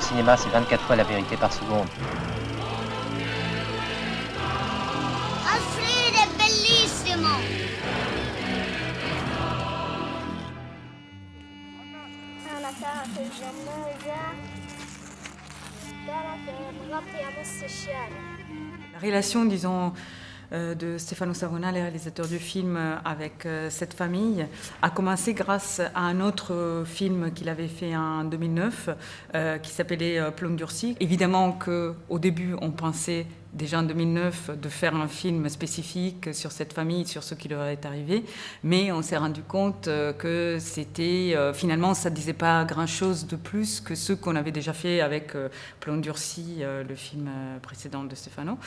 cinéma, c'est 24 fois la vérité par seconde. Alfred è bellissimo! أنا كانت الجميزة كانت مغطية نص الشارع. La relation, disons, de Stefano Savona, le réalisateur du film, avec cette famille, a commencé grâce à un autre film qu'il avait fait en 2009, qui s'appelait Plomb durci. Évidemment qu'au début, on pensait déjà en 2009 de faire un film spécifique sur cette famille, sur ce qui leur est arrivé, mais on s'est rendu compte que c'était finalement ça ne disait pas grand-chose de plus que ce qu'on avait déjà fait avec Plomb durci, le film précédent de Stefano,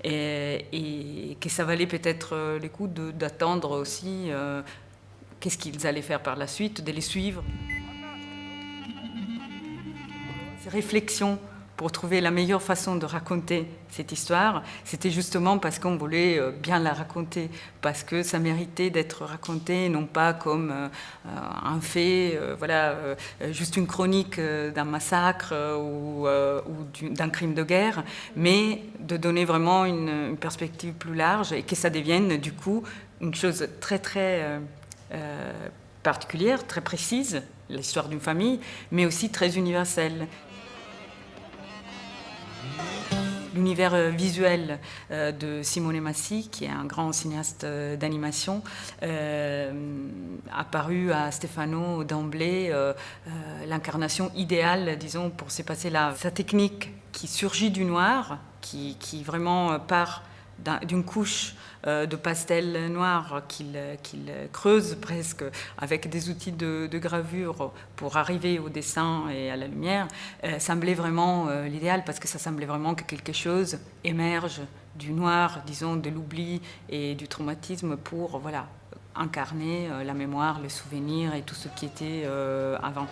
et que ça valait peut-être les coups d'attendre aussi qu'est-ce qu'ils allaient faire par la suite, de les suivre. Ces réflexions pour trouver la meilleure façon de raconter cette histoire, c'était justement parce qu'on voulait bien la raconter, parce que ça méritait d'être raconté, non pas comme un fait, juste une chronique d'un massacre ou d'un crime de guerre, mais de donner vraiment une perspective plus large et que ça devienne du coup une chose très très particulière, très précise, l'histoire d'une famille, mais aussi très universelle. L'univers visuel de Simone Massi, qui est un grand cinéaste d'animation, apparu à Stefano d'emblée l'incarnation idéale, disons, pour ces passés-là. Sa technique qui surgit du noir, qui vraiment part d'une couche de pastel noir qu'il creuse presque avec des outils de gravure pour arriver au dessin et à la lumière, semblait vraiment l'idéal, parce que ça semblait vraiment que quelque chose émerge du noir, disons, de l'oubli et du traumatisme pour incarner la mémoire, le souvenir et tout ce qui était avant.